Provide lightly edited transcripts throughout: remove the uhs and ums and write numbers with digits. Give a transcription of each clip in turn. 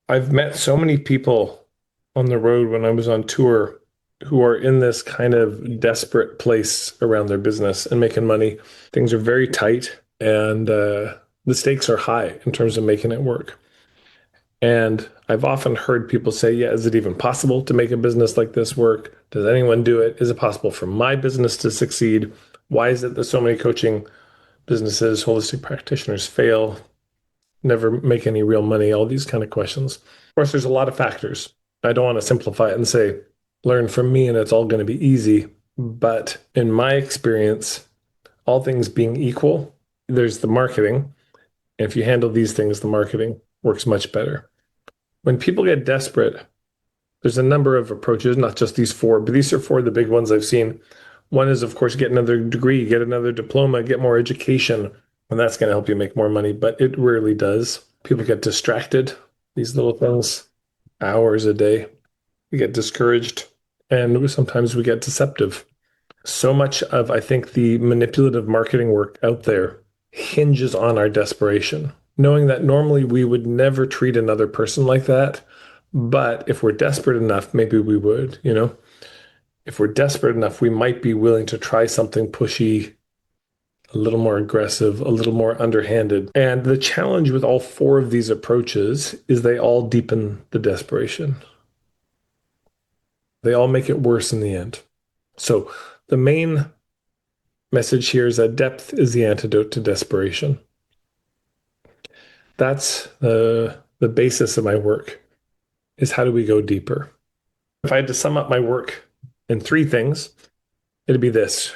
I've met so many people on the road when I was on tour who are in this kind of desperate place around their business and making money. Things are very tight and the stakes are high in terms of making it work. And I've often heard people say, yeah, is it even possible to make a business like this work? Does anyone do it? Is it possible for my business to succeed? Why is it that so many coaching businesses, holistic practitioners fail, never make any real money? All these kind of questions. Of course, there's a lot of factors. I don't want to simplify it and say, learn from me and it's all going to be easy. But in my experience, all things being equal, there's the marketing. And if you handle these things, the marketing works much better. When people get desperate, there's a number of approaches, not just these four, but these are four of the big ones I've seen. One is, of course, get another degree, get another diploma, get more education, and that's going to help you make more money, but it rarely does. People get distracted, these little things, hours a day. We get discouraged, and sometimes we get deceptive. So much of, I think, the manipulative marketing work out there hinges on our desperation, knowing that normally we would never treat another person like that. But if we're desperate enough, maybe we would. If we're desperate enough, we might be willing to try something pushy, a little more aggressive, a little more underhanded. And the challenge with all four of these approaches is they all deepen the desperation. They all make it worse in the end. So the main message here is that depth is the antidote to desperation. That's the basis of my work, is how do we go deeper? If I had to sum up my work in three things, it'd be this.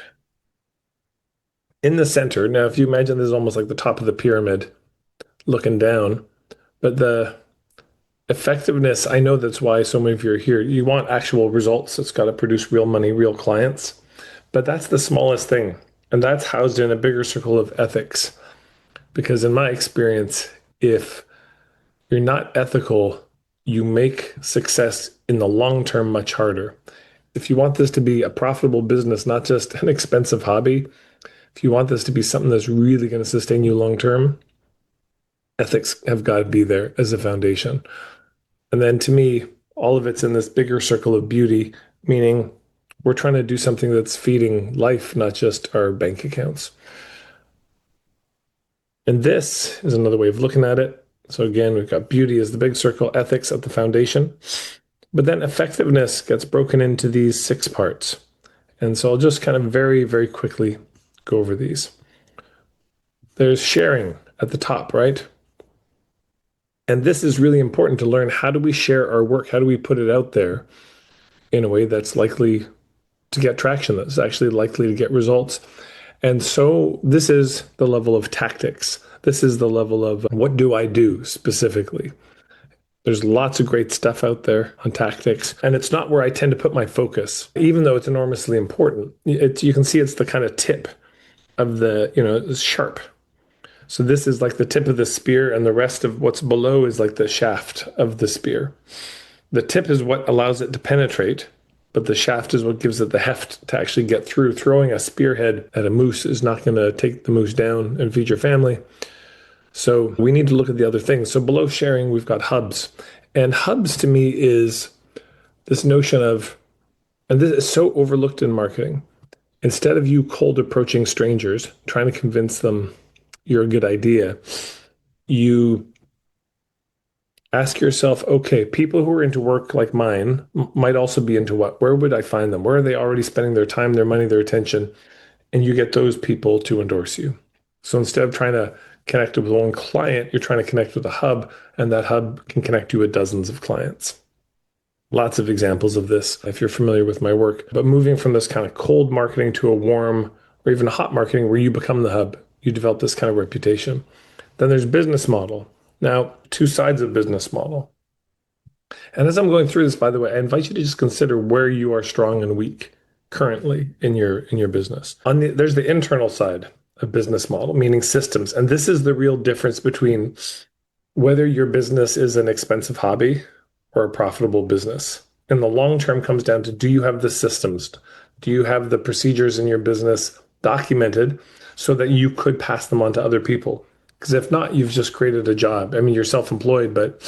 In the center, now if you imagine this is almost like the top of the pyramid looking down, but the effectiveness, I know that's why so many of you are here. You want actual results. It's got to produce real money, real clients. But that's the smallest thing. And that's housed in a bigger circle of ethics. Because in my experience, if you're not ethical, you make success in the long term much harder. If you want this to be a profitable business, not just an expensive hobby, if you want this to be something that's really going to sustain you long term, ethics have got to be there as a foundation. And then to me, all of it's in this bigger circle of beauty, meaning we're trying to do something that's feeding life, not just our bank accounts. And this is another way of looking at it. So again, we've got beauty as the big circle, ethics at the foundation. But then effectiveness gets broken into these six parts. And so I'll just kind of very, very quickly go over these. There's sharing at the top, right? And this is really important to learn. How do we share our work? How do we put it out there in a way that's likely to get traction, that's actually likely to get results? And so this is the level of tactics. This is the level of what do I do specifically? There's lots of great stuff out there on tactics, and it's not where I tend to put my focus, even though it's enormously important. You can see it's the kind of tip of it's sharp. So this is like the tip of the spear, and the rest of what's below is like the shaft of the spear. The tip is what allows it to penetrate, but the shaft is what gives it the heft to actually get through. Throwing a spearhead at a moose is not going to take the moose down and feed your family. So we need to look at the other things. So below sharing, we've got hubs. And hubs to me is this notion of, and this is so overlooked in marketing. Instead of you cold approaching strangers, trying to convince them you're a good idea, you ask yourself, okay, people who are into work like mine might also be into what? Where would I find them? Where are they already spending their time, their money, their attention? And you get those people to endorse you. So instead of trying to connect with one client, you're trying to connect with a hub, and that hub can connect you with dozens of clients. Lots of examples of this if you're familiar with my work. But moving from this kind of cold marketing to a warm or even a hot marketing where you become the hub, you develop this kind of reputation. Then there's business model. Now, two sides of business model. And as I'm going through this, by the way, I invite you to just consider where you are strong and weak currently in your business. There's the internal side of business model, meaning systems. And this is the real difference between whether your business is an expensive hobby or a profitable business. In the long term comes down to, do you have the systems? Do you have the procedures in your business documented so that you could pass them on to other people? Because if not, you've just created a job. I mean, you're self-employed, but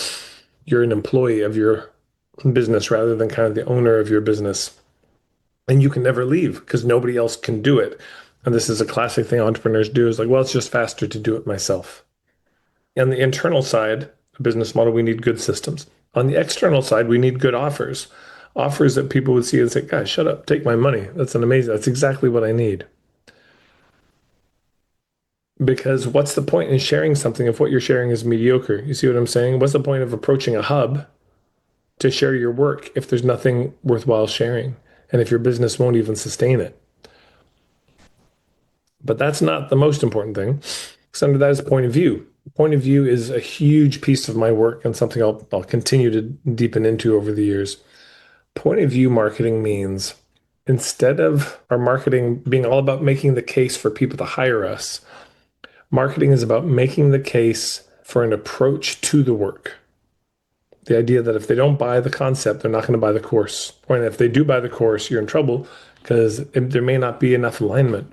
you're an employee of your business rather than kind of the owner of your business. And you can never leave because nobody else can do it. And this is a classic thing entrepreneurs do is like, well, it's just faster to do it myself. On the internal side, a business model, we need good systems. On the external side, we need good offers. Offers that people would see and say, guys, shut up, take my money. That's exactly what I need. Because what's the point in sharing something if what you're sharing is mediocre? You see what I'm saying? What's the point of approaching a hub to share your work if there's nothing worthwhile sharing and if your business won't even sustain it? But that's not the most important thing. Because under that is point of view. Point of view is a huge piece of my work and something I'll continue to deepen into over the years. Point of view marketing means instead of our marketing being all about making the case for people to hire us, marketing is about making the case for an approach to the work. The idea that if they don't buy the concept, they're not going to buy the course. Or if they do buy the course, you're in trouble because there may not be enough alignment.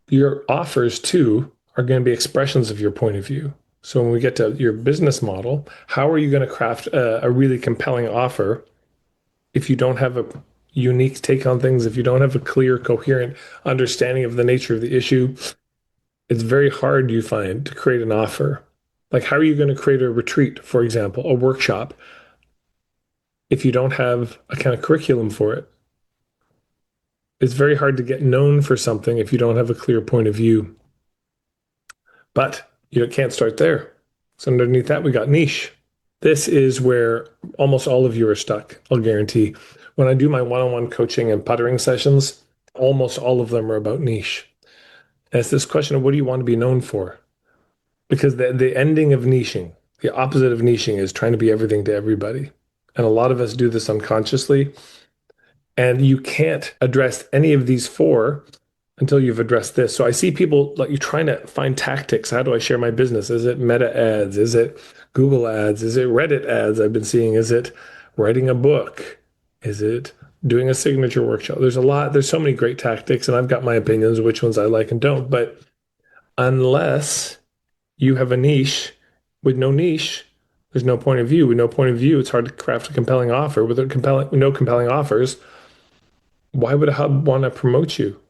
Your offers, too, are going to be expressions of your point of view. So when we get to your business model, how are you going to craft a really compelling offer if you don't have a unique take on things, if you don't have a clear, coherent understanding of the nature of the issue? It's very hard, you find, to create an offer. Like, how are you going to create a retreat, for example, a workshop, if you don't have a kind of curriculum for it? It's very hard to get known for something if you don't have a clear point of view. But you can't start there. So underneath that, we got niche. This is where almost all of you are stuck, I'll guarantee. When I do my one-on-one coaching and puttering sessions, almost all of them are about niche. And it's this question of what do you want to be known for? Because the ending of niching, the opposite of niching is trying to be everything to everybody. And a lot of us do this unconsciously. And you can't address any of these four until you've addressed this. So I see people like you trying to find tactics. How do I share my business? Is it meta ads? Is it Google ads? Is it Reddit ads I've been seeing? Is it writing a book? Is it doing a signature workshop? There's so many great tactics, and I've got my opinions, which ones I like and don't. But unless you have a niche, with no niche, there's no point of view. With no point of view, it's hard to craft a compelling offer. With no compelling offers, why would a hub want to promote you?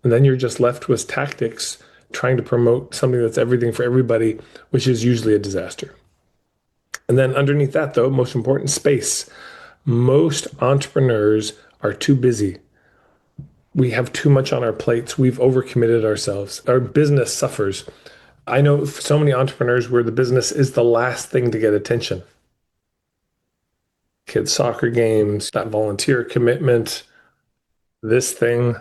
And then you're just left with tactics trying to promote something that's everything for everybody, which is usually a disaster. And then underneath that, though, most important, space. Most entrepreneurs are too busy. We have too much on our plates. We've overcommitted ourselves. Our business suffers. I know so many entrepreneurs where the business is the last thing to get attention. Kids' soccer games, that volunteer commitment, this thing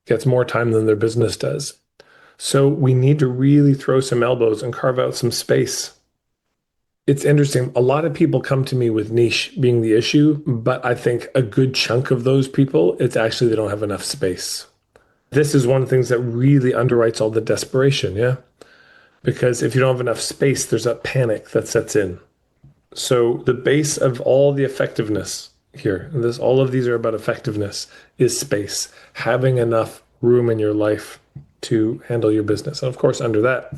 gets more time than their business does. So we need to really throw some elbows and carve out some space. It's interesting. A lot of people come to me with niche being the issue, but I think a good chunk of those people, it's actually they don't have enough space. This is one of the things that really underwrites all the desperation, yeah? Because if you don't have enough space, there's that panic that sets in. So the base of all the effectiveness here, and all of these are about effectiveness, is space. Having enough room in your life to handle your business. And of course, under that,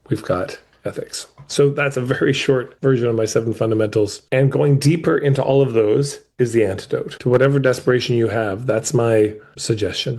we've got ethics. So that's a very short version of my 7 fundamentals. And going deeper into all of those is the antidote. To whatever desperation you have, that's my suggestion.